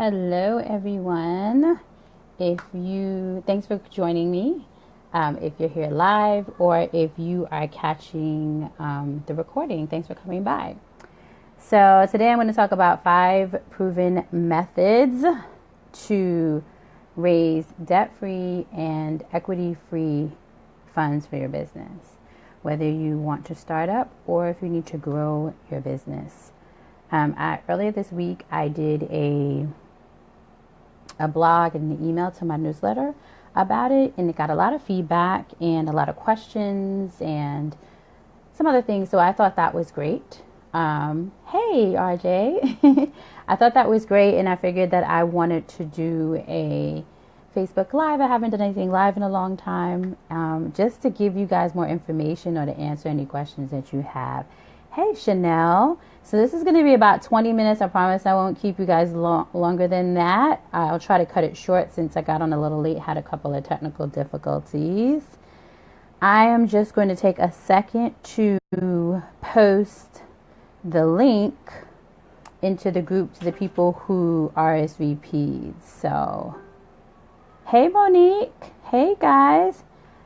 Hello, everyone. Thanks for joining me. If you're here live or if you are catching the recording, thanks for coming by. So today I'm going to talk about 5 proven methods to raise debt-free and equity-free funds for your business, whether you want to start up or if you need to grow your business. Earlier this week, I did a blog and an email to my newsletter about it, and it got a lot of feedback and a lot of questions and some other things. So I thought that was great. Hey, RJ. I thought that was great, and I figured that I wanted to do a Facebook Live. I haven't done anything live in a long time, just to give you guys more information or to answer any questions that you have. Hey, Chanel. So this is going to be about 20 minutes. I promise I won't keep you guys longer than that. I'll try to cut it short since I got on a little late, had a couple of technical difficulties. I am just going to take a second to post the link into the group to the people who RSVP'd. So, hey, Monique. Hey, guys.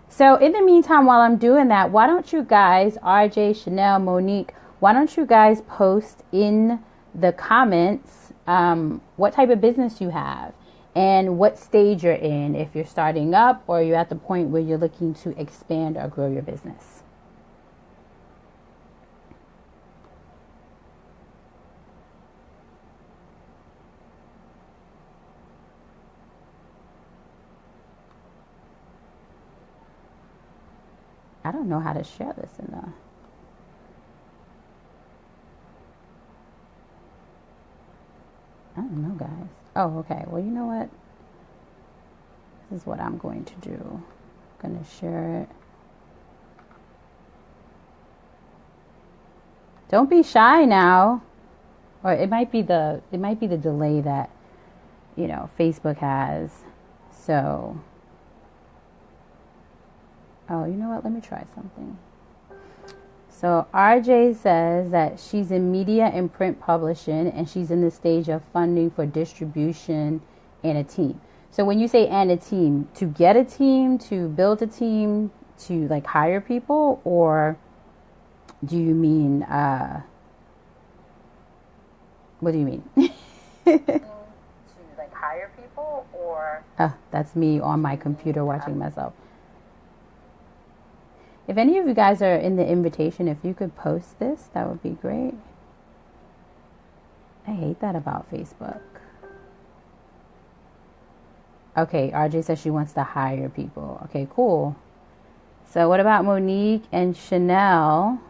So in the meantime, while I'm doing that, why don't you guys, RJ, Chanel, Monique, why don't you guys post in the comments what type of business you have and what stage you're in, if you're starting up or you're at the point where you're looking to expand or grow your business. I don't know how to share this in the... I don't know, guys. Oh, okay. Well, you know what? This is what I'm going to do. I'm going to share it. Don't be shy now. Or it might be the delay that, Facebook has. So, oh, you know what? Let me try something. So RJ says that she's in media and print publishing, and she's in the stage of funding for distribution and a team. So when you say and a team, to get a team, to build a team, to like hire people, or do you mean, what do you mean? To like hire people, or... that's me on my computer watching myself. If any of you guys are in the invitation, if you could post this, that would be great. I hate that about Facebook. Okay, RJ says she wants to hire people. Okay, cool. So what about Monique and Chanel?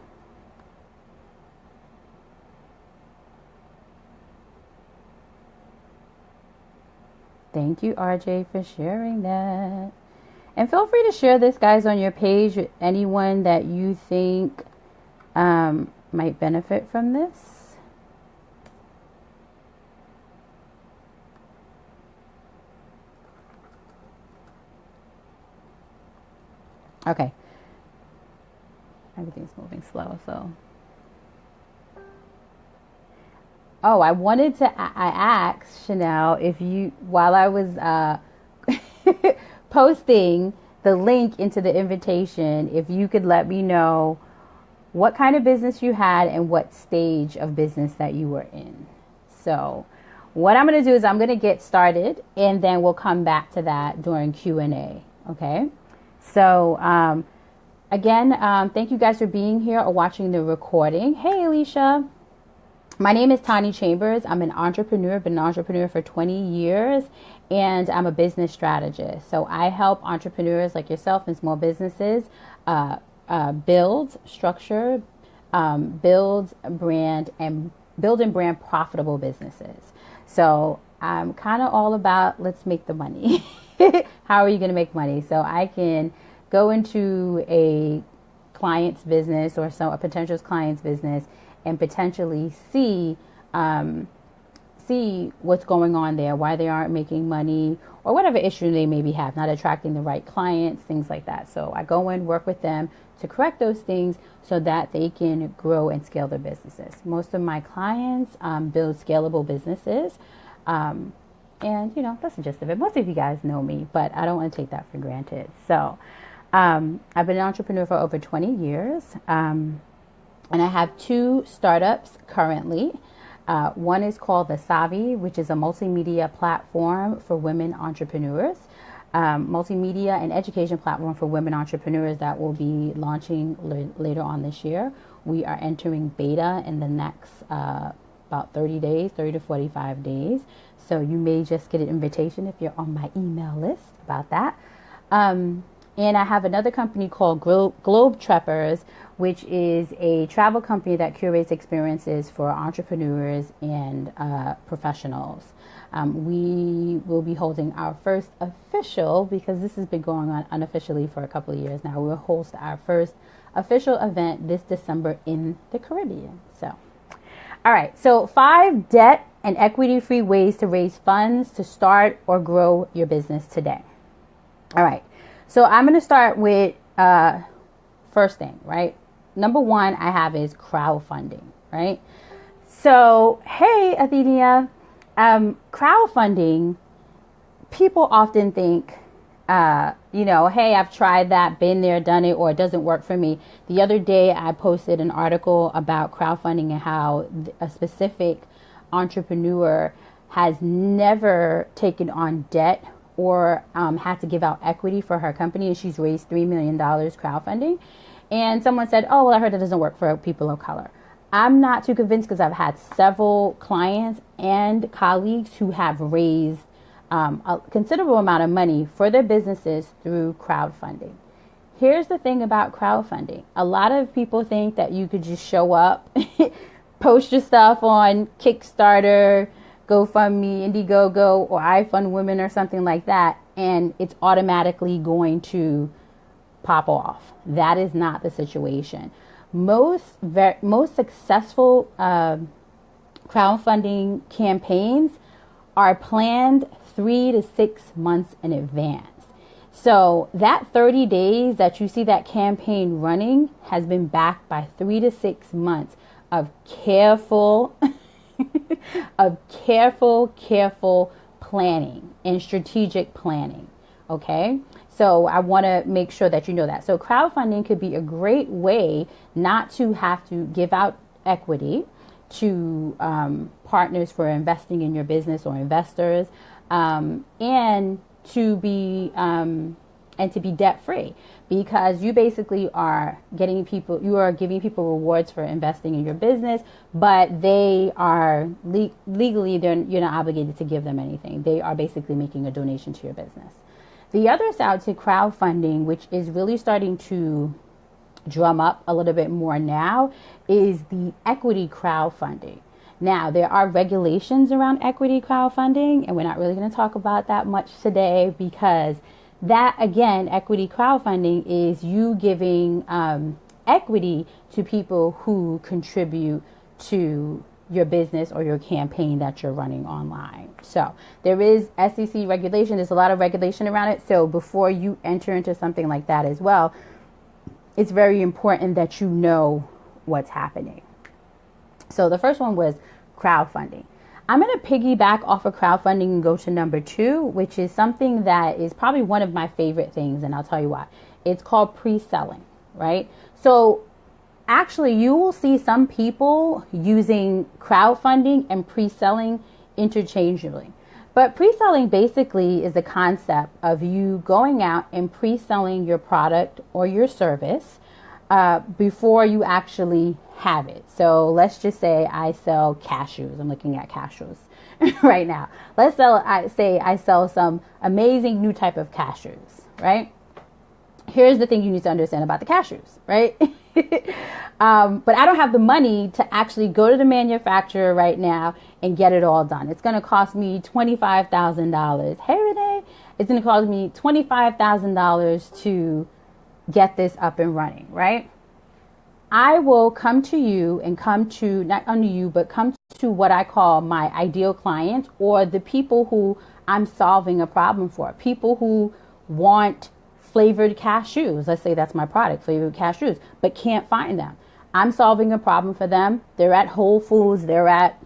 Thank you, RJ, for sharing that. And feel free to share this, guys, on your page with anyone that you think might benefit from this. Okay. Everything's moving slow, so. Oh, I asked Chanel if you, while I was posting the link into the invitation, if you could let me know what kind of business you had and what stage of business that you were in. So what I'm going to do is I'm going to get started, and then we'll come back to that during Q&A. Okay. So, again, thank you guys for being here or watching the recording. Hey, Alicia. My name is Tani Chambers. I'm an entrepreneur, been an entrepreneur for 20 years, and I'm a business strategist. So I help entrepreneurs like yourself and small businesses build structure, build and brand profitable businesses. So I'm kind of all about, let's make the money. How are you going to make money? So I can go into a client's business or a potential client's business and potentially see what's going on there, why they aren't making money, or whatever issue they maybe have, not attracting the right clients, things like that. So I go in, work with them to correct those things so that they can grow and scale their businesses. Most of my clients build scalable businesses. And, that's the gist of it. Most of you guys know me, but I don't want to take that for granted. So I've been an entrepreneur for over 20 years. And I have 2 startups currently. One is called The Savvy, which is a multimedia platform for women entrepreneurs. Multimedia and education platform for women entrepreneurs that will be launching later on this year. We are entering beta in the next about 30 to 45 days. So you may just get an invitation if you're on my email list about that. And I have another company called Globetrotters, which is a travel company that curates experiences for entrepreneurs and professionals. We will be holding our first official, because this has been going on unofficially for a couple of years now. We'll host our first official event this December in the Caribbean. So, all right. So 5 debt and equity-free ways to raise funds to start or grow your business today. All right. So I'm going to start with first thing, right? Number 1 I have is crowdfunding, right? So, hey, Athenia, crowdfunding, people often think, hey, I've tried that, been there, done it, or it doesn't work for me. The other day I posted an article about crowdfunding and how a specific entrepreneur has never taken on debt or had to give out equity for her company, and she's raised $3 million crowdfunding. And someone said, oh, well, I heard that doesn't work for people of color. I'm not too convinced, because I've had several clients and colleagues who have raised a considerable amount of money for their businesses through crowdfunding. Here's the thing about crowdfunding. A lot of people think that you could just show up, post your stuff on Kickstarter, GoFundMe, Indiegogo, or iFund Women or something like that, and it's automatically going to pop off. That is not the situation. Most successful crowdfunding campaigns are planned 3 to 6 months in advance. So that 30 days that you see that campaign running has been backed by 3 to 6 months of careful planning and strategic planning. Okay. So I want to make sure that you know that. So crowdfunding could be a great way not to have to give out equity to partners for investing in your business or investors, and to be debt free, because you basically are giving people rewards for investing in your business, but they are legally you're not obligated to give them anything. They are basically making a donation to your business. The other side to crowdfunding, which is really starting to drum up a little bit more now, is the equity crowdfunding. Now, there are regulations around equity crowdfunding, and we're not really going to talk about that much today, because that, again, equity crowdfunding is you giving equity to people who contribute to your business or your campaign that you're running online. So there is SEC regulation. There's a lot of regulation around it. So before you enter into something like that as well, it's very important that you know what's happening. So the first one was crowdfunding. I'm going to piggyback off of crowdfunding and go to number 2, which is something that is probably one of my favorite things, and I'll tell you why. It's called preselling, right? So actually, you will see some people using crowdfunding and preselling interchangeably. But preselling basically is the concept of you going out and preselling your product or your service before you actually have it. So let's just say I sell cashews. I'm looking at cashews right now. I sell some amazing new type of cashews, right? Here's the thing you need to understand about the cashews, right? But I don't have the money to actually go to the manufacturer right now and get it all done. It's going to cost me $25,000. Hey, Renee, it's going to cost me $25,000 to get this up and running, right? I will come to you and come to not only you, but come to what I call my ideal clients, or the people who I'm solving a problem for. People who want flavored cashews. Let's say that's my product, flavored cashews, but can't find them. I'm solving a problem for them. They're at Whole Foods. They're at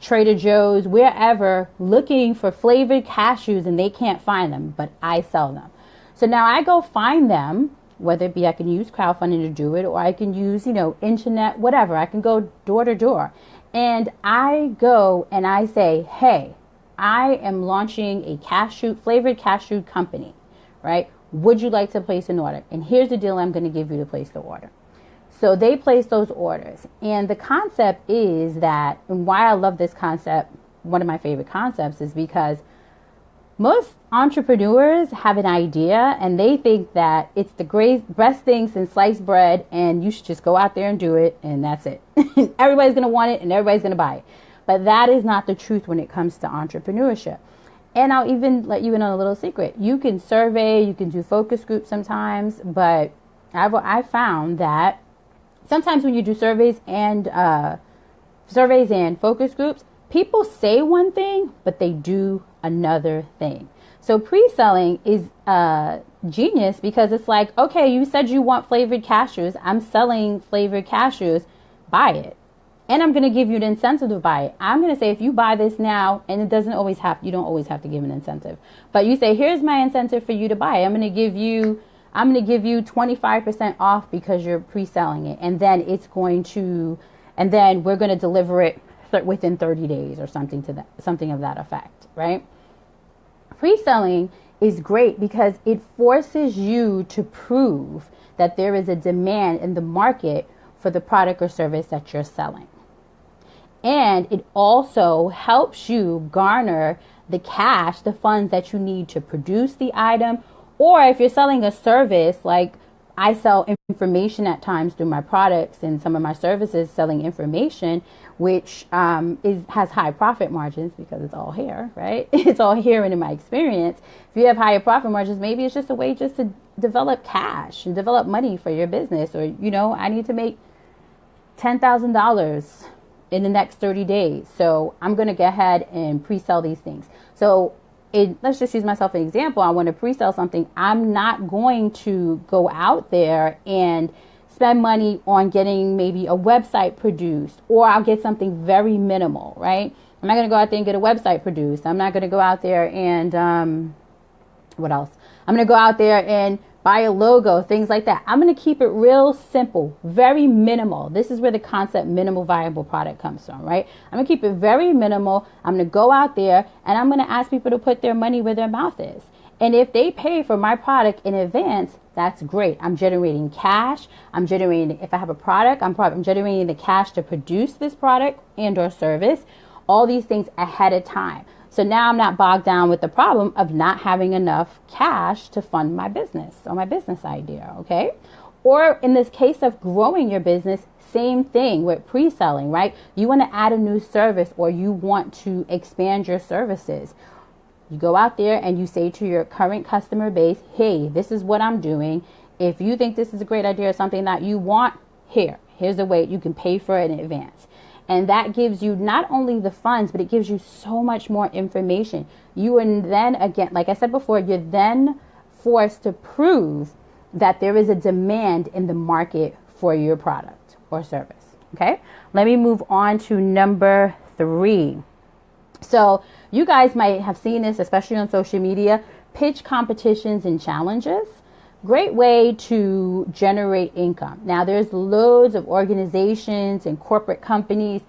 Trader Joe's, wherever, looking for flavored cashews and they can't find them, but I sell them. So now I go find them, whether it be I can use crowdfunding to do it, or I can use, internet, whatever. I can go door to door. And I go and I say, hey, I am launching a flavored cashew company, right? Would you like to place an order? And here's the deal I'm going to give you to place the order. So they place those orders. And the concept is that, and why I love this concept, one of my favorite concepts, is because most entrepreneurs have an idea and they think that it's the best thing since sliced bread and you should just go out there and do it and that's it. Everybody's going to want it and everybody's going to buy it. But that is not the truth when it comes to entrepreneurship. And I'll even let you in on a little secret. You can survey, you can do focus groups sometimes, but I've found that sometimes when you do surveys and focus groups, people say one thing, but they do another thing. So pre-selling is genius because it's like, okay, you said you want flavored cashews. I'm selling flavored cashews. Buy it. And I'm going to give you the incentive to buy it. I'm going to say, if you buy this now, and you don't always have to give an incentive, but you say, here's my incentive for you to buy it. I'm going to give you 25% off because you're pre-selling it. And then we're going to deliver it within 30 days or something of that effect, right? Pre-selling is great because it forces you to prove that there is a demand in the market for the product or service that you're selling. And it also helps you garner the cash, the funds that you need to produce the item. Or if you're selling a service, like I sell information at times through my products and some of my services selling information, which has high profit margins because it's all here, right? It's all here and in my experience. If you have higher profit margins, maybe it's just a way just to develop cash and develop money for your business. Or, I need to make $10,000 in the next 30 days. So I'm going to go ahead and pre-sell these things. So let's just use myself as an example. I want to pre-sell something. I'm not going to go out there and spend money on getting maybe a website produced, or I'll get something very minimal, right? I'm not going to go out there and get a website produced. I'm not going to go out there and, what else? I'm going to go out there and buy a logo, things like that. I'm going to keep it real simple, very minimal. This is where the concept minimal viable product comes from, right? I'm going to keep it very minimal. I'm going to go out there and I'm going to ask people to put their money where their mouth is. And if they pay for my product in advance, that's great. I'm generating cash. If I have a product, I'm generating the cash to produce this product and or service, all these things ahead of time. So now I'm not bogged down with the problem of not having enough cash to fund my business or my business idea, okay? Or in this case of growing your business, same thing with pre-selling, right? You want to add a new service or you want to expand your services. You go out there and you say to your current customer base, hey, this is what I'm doing. If you think this is a great idea or something that you want, here's the way you can pay for it in advance. And that gives you not only the funds, but it gives you so much more information. You are then, again, like I said before, you're then forced to prove that there is a demand in the market for your product or service. Okay, let me move on to number 3. So you guys might have seen this, especially on social media, pitch competitions and challenges. Great way to generate income. Now, there's loads of organizations and corporate companies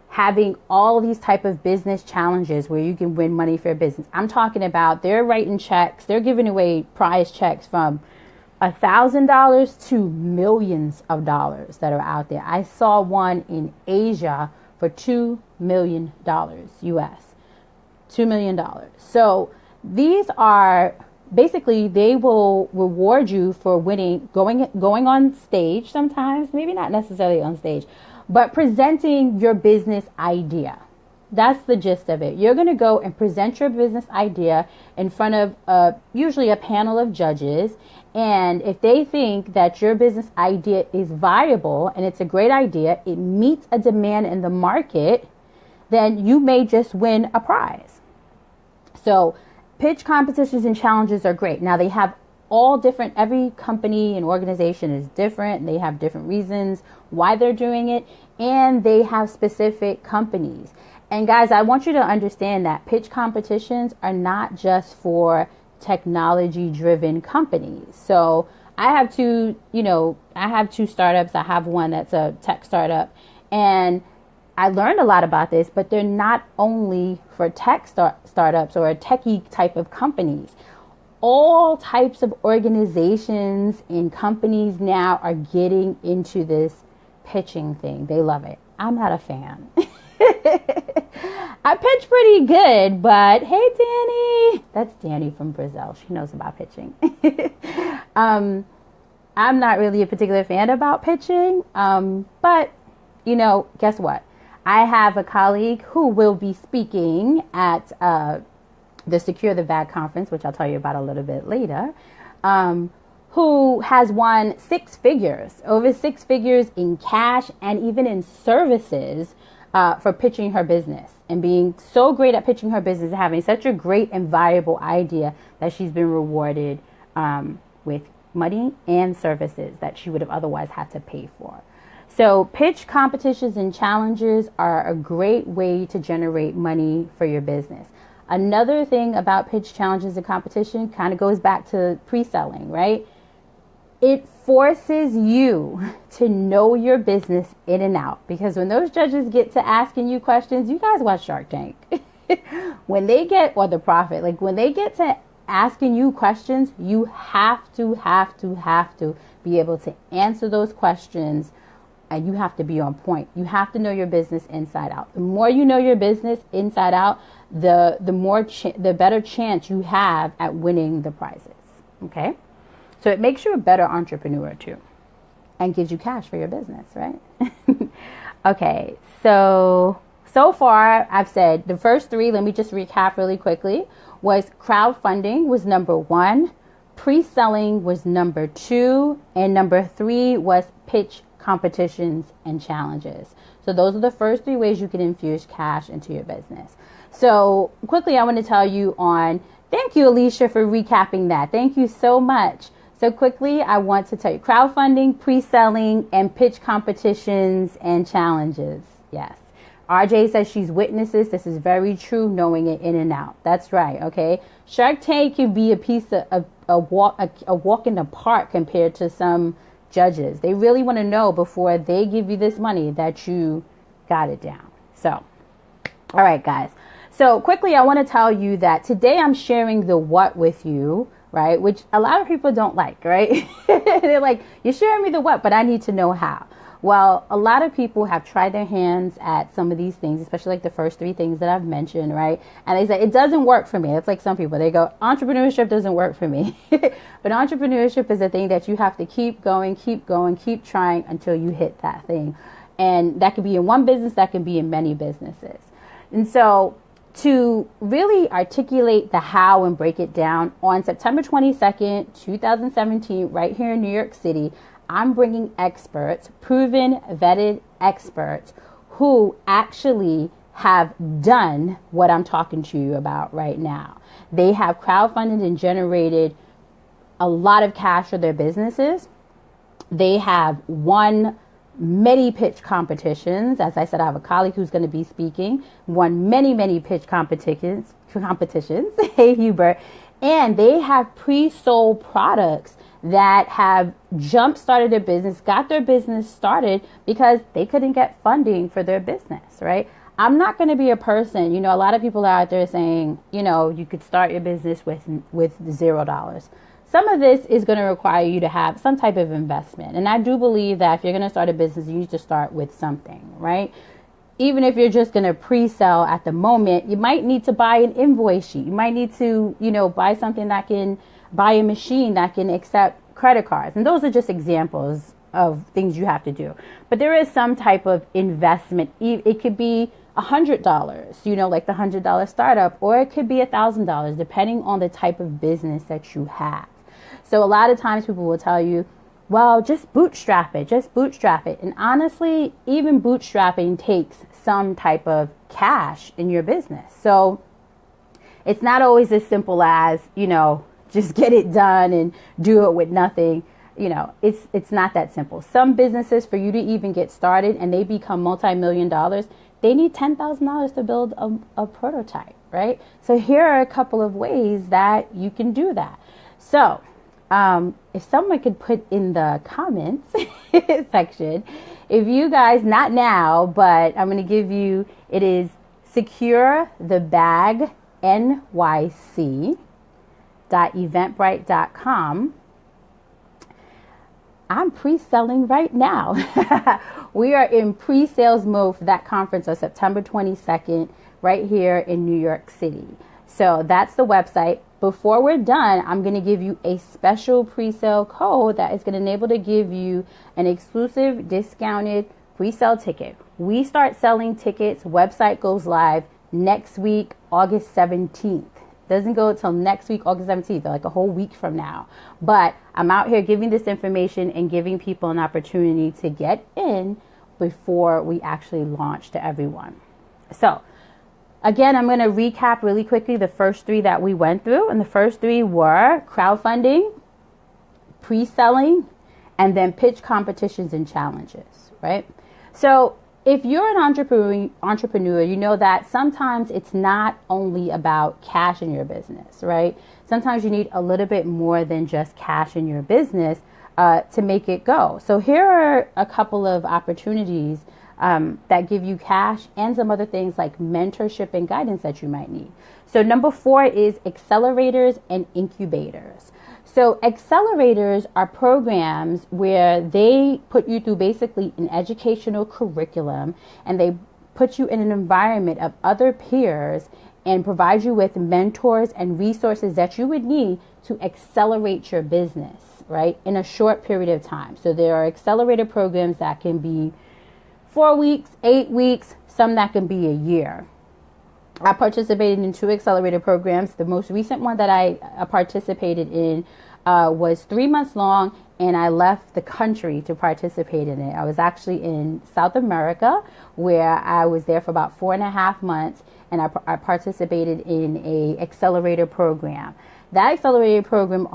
having all these type of business challenges where you can win money for your business. I'm talking about they're writing checks. They're giving away prize checks from $1,000 to millions of dollars that are out there. I saw one in Asia for $2 million US. $2 million. So these are basically, they will reward you for winning, going on stage sometimes, maybe not necessarily on stage, but presenting your business idea. That's the gist of it. You're going to go and present your business idea in front of usually a panel of judges. And if they think that your business idea is viable and it's a great idea, it meets a demand in the market, then you may just win a prize. So pitch competitions and challenges are great. Now they have all different, every company and organization is different. They have different reasons why they're doing it, and they have specific companies. And guys, I want you to understand that pitch competitions are not just for technology driven companies. So I have two startups. I have one that's a tech startup, and I learned a lot about this, but they're not only for tech startups or techie type of companies. All types of organizations and companies now are getting into this pitching thing. They love it. I'm not a fan. I pitch pretty good, but hey, Danny. That's Danny from Brazil. She knows about pitching. I'm not really a particular fan about pitching, but, guess what? I have a colleague who will be speaking at the Secure the Bag conference, which I'll tell you about a little bit later, who has won over six figures in cash and even in services for pitching her business and being so great at pitching her business and having such a great and valuable idea that she's been rewarded with money and services that she would have otherwise had to pay for. So pitch competitions and challenges are a great way to generate money for your business. Another thing about pitch challenges and competition kind of goes back to pre-selling, right? It forces you to know your business in and out, because when those judges get to asking you questions, you guys watch Shark Tank. When they get to asking you questions, you have to be able to answer those questions, and you have to be on point. You have to know your business inside out. The more you know your business inside out, the better chance you have at winning the prizes. Okay? So it makes you a better entrepreneur too, and gives you cash for your business, right? Okay, so far I've said the first three, let me just recap really quickly, was crowdfunding was number 1, pre-selling was number 2, and number 3 was pitch competitions and challenges. So those are the first 3 ways you can infuse cash into your business. So quickly, I want to tell you thank you, Alicia, for recapping that. Thank you so much. So quickly, I want to tell you crowdfunding, pre-selling, and pitch competitions and challenges. Yes. RJ says she's witnesses. This is very true, knowing it in and out. That's right. Okay. Shark Tank can be a piece of a walk in the park compared to some judges. They really want to know before they give you this money that you got it down. So, all right, guys. So quickly, I want to tell you that today I'm sharing the what with you, right? Which a lot of people don't like, right? They're like, you're sharing me the what, but I need to know how. Well, a lot of people have tried their hands at some of these things, especially like the first 3 things that I've mentioned, right? And they say, it doesn't work for me. It's like some people, they go, entrepreneurship doesn't work for me. But entrepreneurship is a thing that you have to keep going, keep trying until you hit that thing. And that could be in one business, that can be in many businesses. And so to really articulate the how and break it down, on September 22nd, 2017, right here in New York City, I'm bringing experts, proven, vetted experts who actually have done what I'm talking to you about right now. They have crowdfunded and generated a lot of cash for their businesses. They have won many pitch competitions. As I said, I have a colleague who's going to be speaking, won many pitch competitions. Hey, Hubert. And they have pre-sold products that have jump-started their business, got their business started because they couldn't get funding for their business, right? I'm not going to be a person, a lot of people are out there saying, you could start your business with $0. Some of this is going to require you to have some type of investment. And I do believe that if you're going to start a business, you need to start with something, right? Even if you're just going to pre-sell at the moment, you might need to buy an invoice sheet. You might need to, buy something buy a machine that can accept credit cards. And those are just examples of things you have to do. But there is some type of investment. It could be $100, like the $100 startup, or it could be $1,000, depending on the type of business that you have. So a lot of times people will tell you, well, just bootstrap it. And honestly, even bootstrapping takes some type of cash in your business. So it's not always as simple as, just get it done and do it with nothing. It's not that simple. Some businesses, for you to even get started and they become multi-million dollars, they need $10,000 to build a prototype, right? So here are a couple of ways that you can do that. So if someone could put in the comments section, if you guys, not now, but I'm going to give you, it is securethebagnyc.eventbrite.com. I'm pre-selling right now. We are in pre-sales mode for that conference on September 22nd, right here in New York City. So that's the website. Before we're done, I'm going to give you a special pre-sale code that is going to enable to give you an exclusive discounted pre-sale ticket. We start selling tickets. Website goes live next week, August 17th. Doesn't go until next week, August 17th, like a whole week from now. But I'm out here giving this information and giving people an opportunity to get in before we actually launch to everyone. So again, I'm going to recap really quickly the first three that we went through. And the first three were crowdfunding, pre-selling, and then pitch competitions and challenges, right? So if you're an entrepreneur, you know that sometimes it's not only about cash in your business, right? Sometimes you need a little bit more than just cash in your business to make it go. So here are a couple of opportunities that give you cash and some other things like mentorship and guidance that you might need. So number 4 is accelerators and incubators. So accelerators are programs where they put you through basically an educational curriculum, and they put you in an environment of other peers and provide you with mentors and resources that you would need to accelerate your business, right, in a short period of time. So there are accelerator programs that can be 4 weeks, 8 weeks, some that can be a year. I participated in 2 accelerator programs. The most recent one that I participated in was 3 months long, and I left the country to participate in it. I was actually in South America, where I was there for about 4.5 months, and I participated in a accelerator program. That accelerator program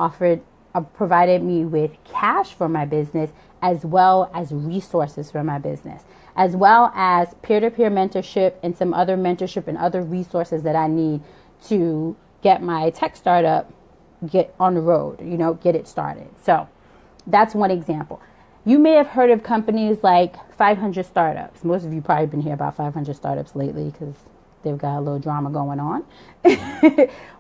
provided me with cash for my business, as well as resources for my business, as well as peer-to-peer mentorship and some other mentorship and other resources that I need to get my tech startup get on the road, get it started. So that's one example. You may have heard of companies like 500 Startups. Most of you probably been hearing about 500 Startups lately because they've got a little drama going on.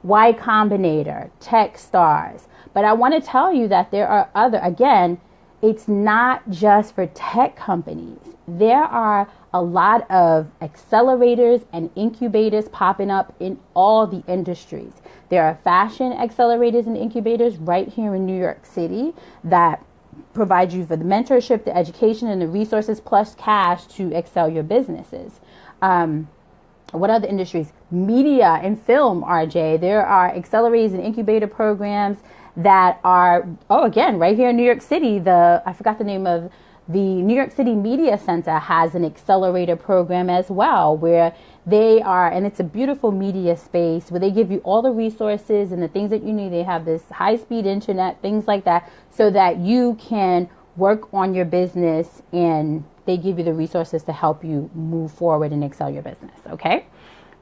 Y Combinator, Techstars. But I want to tell you that there are other, again, it's not just for tech companies. There are a lot of accelerators and incubators popping up in all the industries. There are fashion accelerators and incubators right here in New York City that provide you for the mentorship, the education, and the resources plus cash to excel your businesses. What other industries? Media and film, RJ. There are accelerators and incubator programs that are, again, right here in New York City. I forgot the name of the New York City Media Center has an accelerator program as well, where they are, and it's a beautiful media space where they give you all the resources and the things that you need. They have this high-speed internet, things like that, so that you can work on your business, and they give you the resources to help you move forward and excel your business, okay?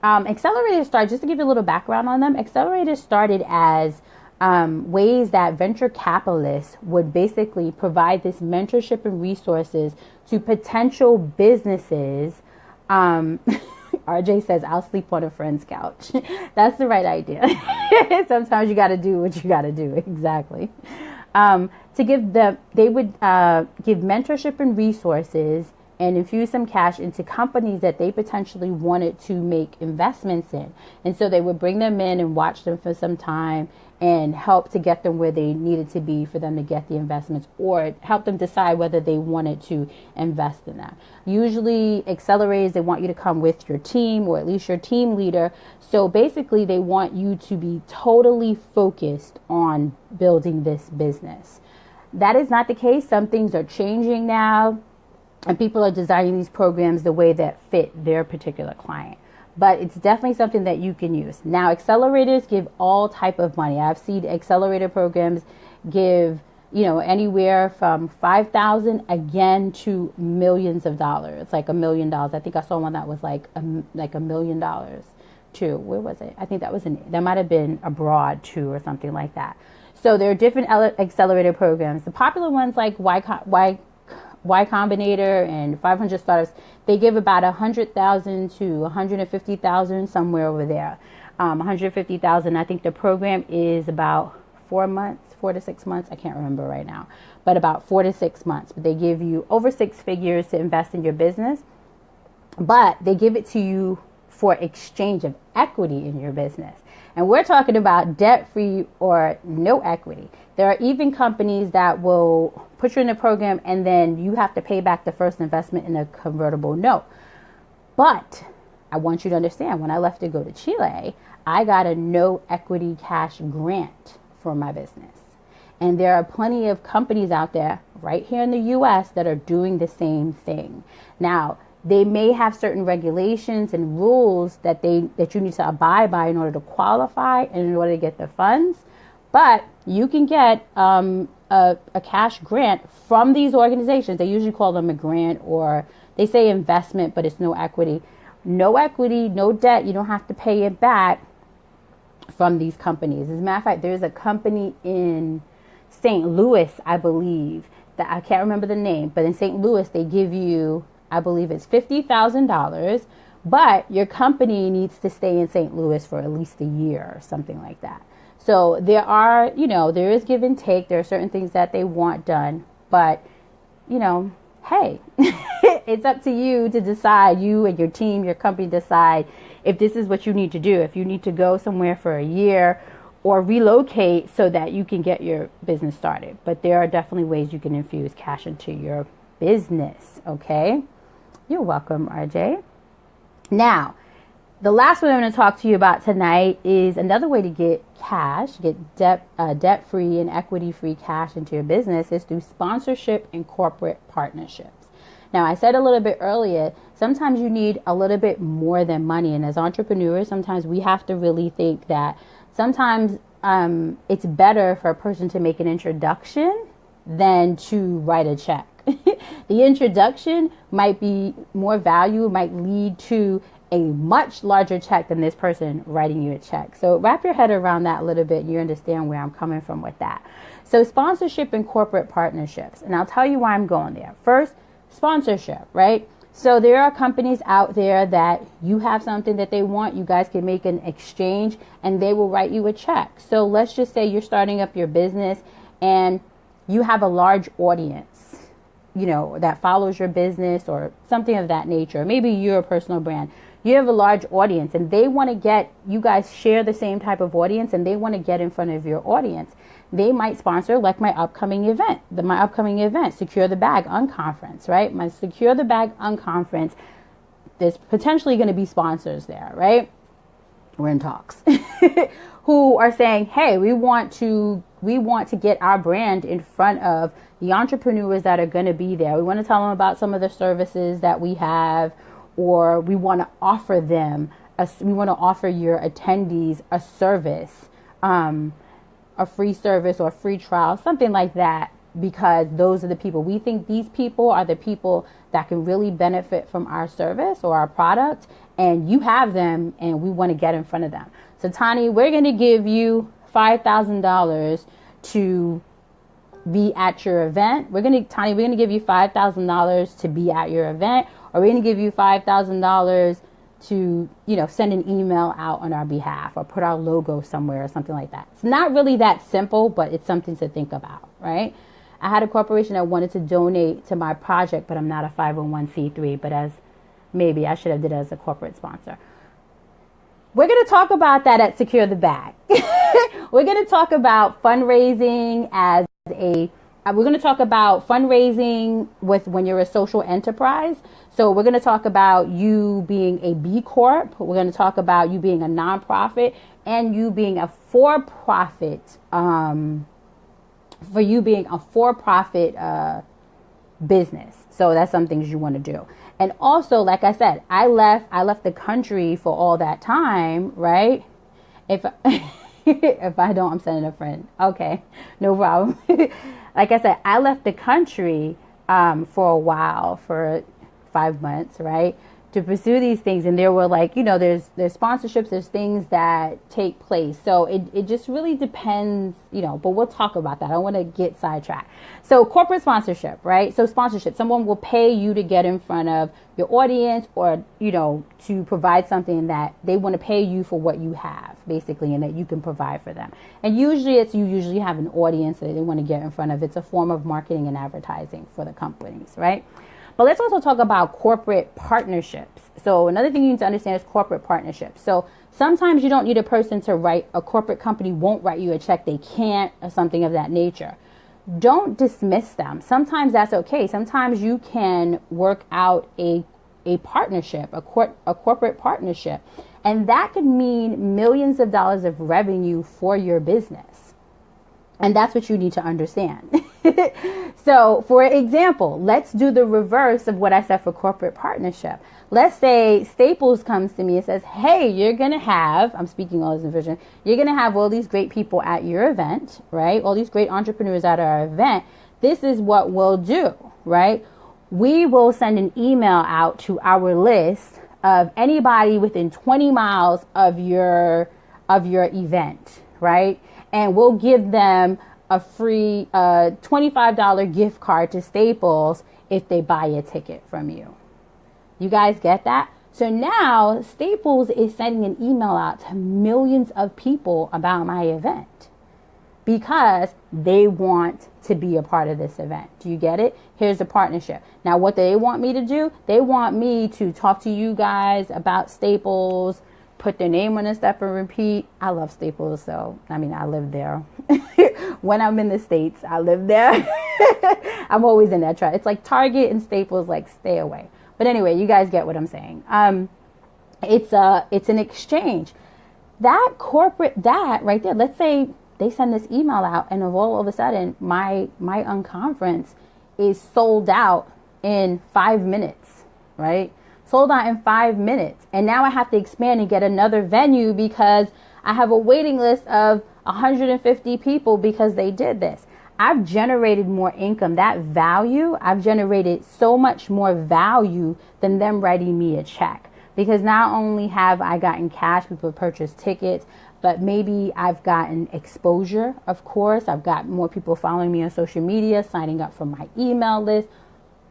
Accelerators started, just to give you a little background on them, accelerators started as ways that venture capitalists would basically provide this mentorship and resources to potential businesses. RJ says, I'll sleep on a friend's couch. That's the right idea. Sometimes you got to do what you got to do. Exactly. They would give mentorship and resources and infuse some cash into companies that they potentially wanted to make investments in. And so they would bring them in and watch them for some time and help to get them where they needed to be for them to get the investments, or help them decide whether they wanted to invest in that. Usually accelerators, they want you to come with your team, or at least your team leader. So basically they want you to be totally focused on building this business. That is not the case. Some things are changing now, and people are designing these programs the way that fit their particular client. But it's definitely something that you can use. Now, accelerators give all type of money. I've seen accelerator programs give anywhere from 5,000 again to millions of dollars, like $1 million. I think I saw one that was like $1 million too. Where was it? I think that might have been abroad too, or something like that. So there are different accelerator programs. The popular ones like Y Combinator and 500 Startups, they give about 100,000 to 150,000, somewhere over there. 150,000. I think the program is about 4 to 6 months. I can't remember right now, but about 4 to 6 months. But they give you over 6 figures to invest in your business, but they give it to you for exchange of equity in your business. And we're talking about debt-free or no equity. There are even companies that will put you in a program and then you have to pay back the first investment in a convertible note. But I want you to understand, when I left to go to Chile, I got a no equity cash grant for my business. And there are plenty of companies out there right here in the US that are doing the same thing. Now, they may have certain regulations and rules that you need to abide by in order to qualify and in order to get the funds. But you can get a cash grant from these organizations. They usually call them a grant, or they say investment, but it's no equity. No equity, no debt. You don't have to pay it back from these companies. As a matter of fact, there's a company in St. Louis, I believe, that I can't remember the name, but in St. Louis, they give you, I believe it's $50,000, but your company needs to stay in St. Louis for at least a year or something like that. So there is give and take. There are certain things that they want done, but, hey, it's up to you to decide, you and your team, your company decide if this is what you need to do, if you need to go somewhere for a year or relocate so that you can get your business started. But there are definitely ways you can infuse cash into your business, okay? You're welcome, RJ. Now, the last one I'm going to talk to you about tonight is another way to get cash, get debt-free and equity-free cash into your business is through sponsorship and corporate partnerships. Now, I said a little bit earlier, sometimes you need a little bit more than money. And as entrepreneurs, sometimes we have to really think that sometimes it's better for a person to make an introduction than to write a check. The introduction might be more value, might lead to a much larger check than this person writing you a check. So wrap your head around that a little bit. You understand where I'm coming from with that. So sponsorship and corporate partnerships. And I'll tell you why I'm going there. First, sponsorship, right? So there are companies out there that you have something that they want. You guys can make an exchange and they will write you a check. So let's just say you're starting up your business and you have a large audience, that follows your business or something of that nature. Maybe you're a personal brand. You have a large audience and they want to get, you guys share the same type of audience and they want to get in front of your audience. They might sponsor like my upcoming event, Secure the Bag Unconference, right? My Secure the Bag Unconference, there's potentially going to be sponsors there, right? We're in talks who are saying, hey, we want to get our brand in front of the entrepreneurs that are going to be there. We want to tell them about some of the services that we have, or we want to offer them, we want to offer your attendees a service, a free service or free trial, something like that, because those are the people. We think these people are the people that can really benefit from our service or our product, and you have them and we want to get in front of them. So Tani, we're going to give you $5,000 to be at your event. We're going to give you $5,000 to be at your event, or we're going to give you $5,000 to, send an email out on our behalf or put our logo somewhere or something like that. It's not really that simple, but it's something to think about, right? I had a corporation that wanted to donate to my project, but I'm not a 501c3, but maybe I should have did it as a corporate sponsor. We're going to talk about that at Secure the Bag. We're going to talk about fundraising we're going to talk about fundraising when you're a social enterprise. So we're going to talk about you being a B Corp. We're going to talk about you being a nonprofit and you being a for-profit, business. So that's some things you want to do. And also, like I said, I left the country for all that time, right? If I don't, I'm sending a friend. Okay, no problem. like I said, I left the country for a while, for 5 months, right, to pursue these things. And there were like, there's sponsorships, there's things that take place. So it just really depends, but we'll talk about that. I don't want to get sidetracked. So corporate sponsorship, right? So sponsorship, someone will pay you to get in front of your audience, or, to provide something that they want to pay you for what you have, basically, and that you can provide for them. And usually you usually have an audience that they want to get in front of. It's a form of marketing and advertising for the companies, right? But let's also talk about corporate partnerships. So another thing you need to understand is corporate partnerships. So sometimes you don't need a person to write, a corporate company won't write you a check. They can't, or something of that nature. Don't dismiss them. Sometimes that's okay. Sometimes you can work out a partnership, a corporate partnership. And that could mean millions of dollars of revenue for your business. And that's what you need to understand. So, for example, let's do the reverse of what I said for corporate partnership. Let's say Staples comes to me and says, hey, you're going to have, I'm speaking all this in vision, you're going to have all these great people at your event, right? All these great entrepreneurs at our event. This is what we'll do, right? We will send an email out to our list of anybody within 20 miles of your event, right? And we'll give them a free $25 gift card to Staples if they buy a ticket from you. You guys get that? So now Staples is sending an email out to millions of people about my event because they want to be a part of this event. Do you get it? Here's the partnership. Now, what they want me to do, they want me to talk to you guys about Staples, put their name on a step and repeat. I love Staples, so I live there. When I'm in the States, I live there. I'm always in that trap. It's like Target and Staples, like, stay away. But anyway, you guys get what I'm saying. It's an exchange. That right there, let's say they send this email out and all of a sudden my unconference is sold out in 5 minutes, right? Sold out in 5 minutes. And now I have to expand and get another venue because I have a waiting list of 150 people because they did this. I've generated more income. That value, I've generated so much more value than them writing me a check. Because not only have I gotten cash, people have purchased tickets, but maybe I've gotten exposure, of course. I've got more people following me on social media, signing up for my email list,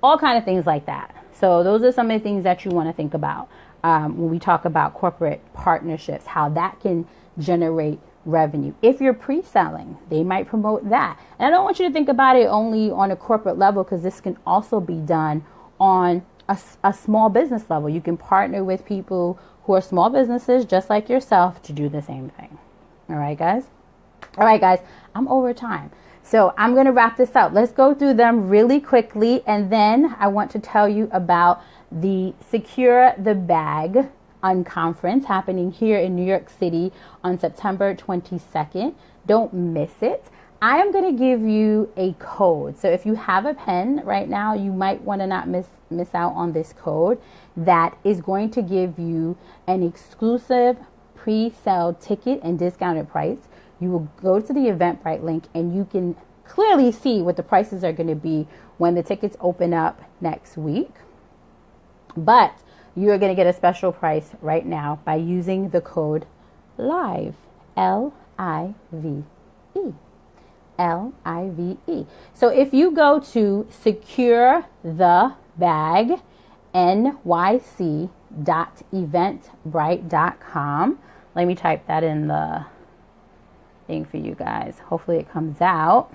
all kind of things like that. So those are some of the things that you want to think about when we talk about corporate partnerships, how that can generate revenue. If you're pre-selling, they might promote that. And I don't want you to think about it only on a corporate level, because this can also be done on a small business level. You can partner with people who are small businesses just like yourself to do the same thing. All right, guys? All right, guys, I'm over time. So I'm going to wrap this up. Let's go through them really quickly. And then I want to tell you about the Secure the Bag Unconference happening here in New York City on September 22nd. Don't miss it. I am going to give you a code. So if you have a pen right now, you might want to not miss out on this code that is going to give you an exclusive pre-sale ticket and discounted price. You will go to the Eventbrite link and you can clearly see what the prices are going to be when the tickets open up next week. But you are going to get a special price right now by using the code LIVE, L-I-V-E. L-I-V-E. So if you go to securethebagnyc.eventbrite.com, let me type that in the thing for you guys. Hopefully it comes out.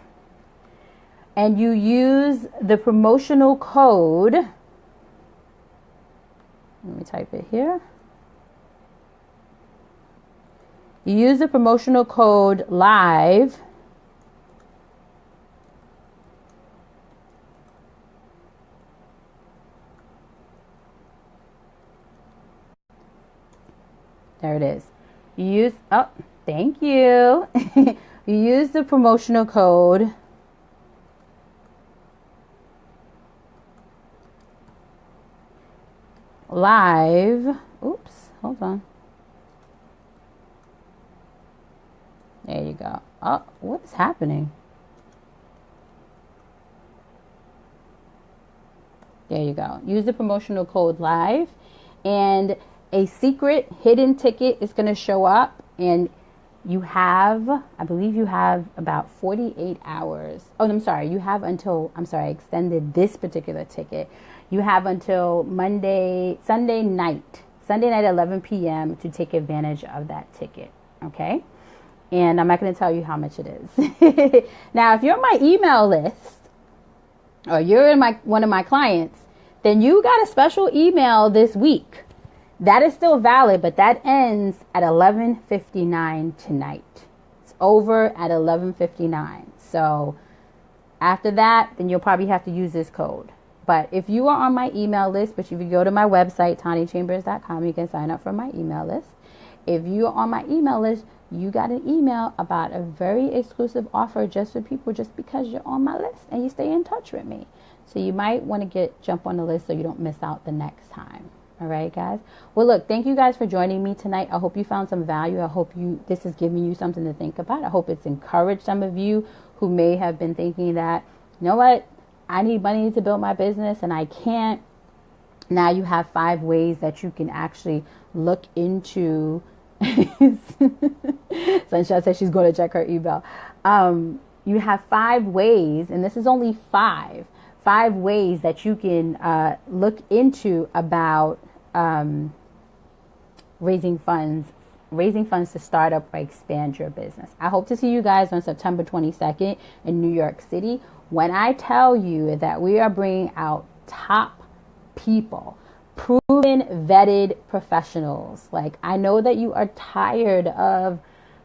And you use the promotional code. Let me type it here. You use the promotional code LIVE. There it is. You use, oh, thank you. You use the promotional code LIVE. Oops, hold on. There you go. Oh, what's happening? There you go. Use the promotional code LIVE, and a secret hidden ticket is going to show up, and you have, I believe you have about 48 hours. Oh, I'm sorry. You have until, I extended this particular ticket. You have until Sunday night, 11 p.m. to take advantage of that ticket. Okay. And I'm not going to tell you how much it is. Now, if you're on my email list, or you're in one of my clients, then you got a special email this week. That is still valid, but that ends at 11:59 tonight. It's over at 11:59. So after that, then you'll probably have to use this code. But if you are on my email list, which if you go to my website, TaniChambers.com, you can sign up for my email list. If you are on my email list, you got an email about a very exclusive offer just for people, just because you're on my list and you stay in touch with me. So you might want to jump on the list so you don't miss out the next time. All right, guys. Well, look, thank you guys for joining me tonight. I hope you found some value. I hope this is giving you something to think about. I hope it's encouraged some of you who may have been thinking that, you know what, I need money to build my business and I can't. Now you have 5 ways that you can actually look into. Sunshine says she's going to check her email. You have 5 ways, and this is only 5 ways that you can look into about raising funds to start up or expand your business. I hope to see you guys on September 22nd in New York City, when I tell you that we are bringing out top people, proven, vetted professionals. Like, I know that you are tired of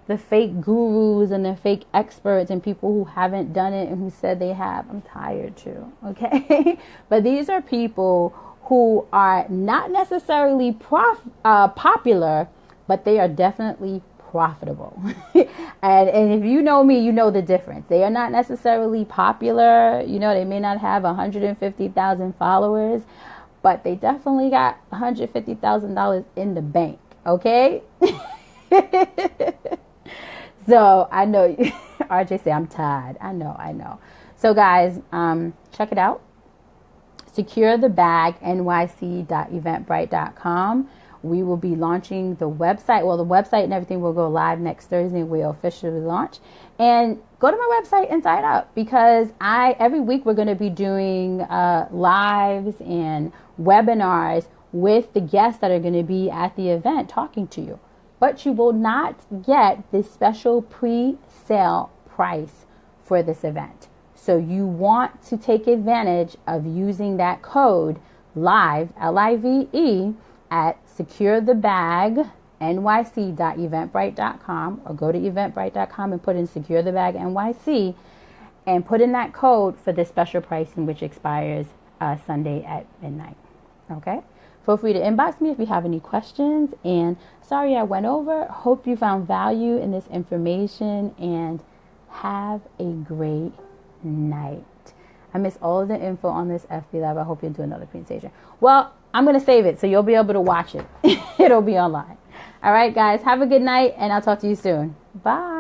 the fake gurus and the fake experts and people who haven't done it and who said they have. I'm tired too, okay? But these are people who are not necessarily popular, but they are definitely profitable. and if you know me, you know the difference. They are not necessarily popular. You know, they may not have 150,000 followers, but they definitely got $150,000 in the bank, okay? So I know, RJ say I'm tired. I know. So guys, check it out. SecureTheBagNYC.eventbrite.com. We will be launching the website. Well, the website and everything will go live next Thursday. We'll officially launch. And go to my website and sign up, because every week we're going to be doing lives and webinars with the guests that are going to be at the event talking to you. But you will not get this special pre-sale price for this event. So you want to take advantage of using that code LIVE, L-I-V-E, at SecureTheBagNYC.eventbrite.com, or go to eventbrite.com and put in SecureTheBagNYC and put in that code for this special pricing, which expires Sunday at midnight. Okay? Feel free to inbox me if you have any questions. And sorry I went over. Hope you found value in this information, and have a great night. I missed all of the info on this FB Live. I hope you'll do another presentation. Well, I'm going to save it so you'll be able to watch it. It'll be online. All right, guys. Have a good night, and I'll talk to you soon. Bye.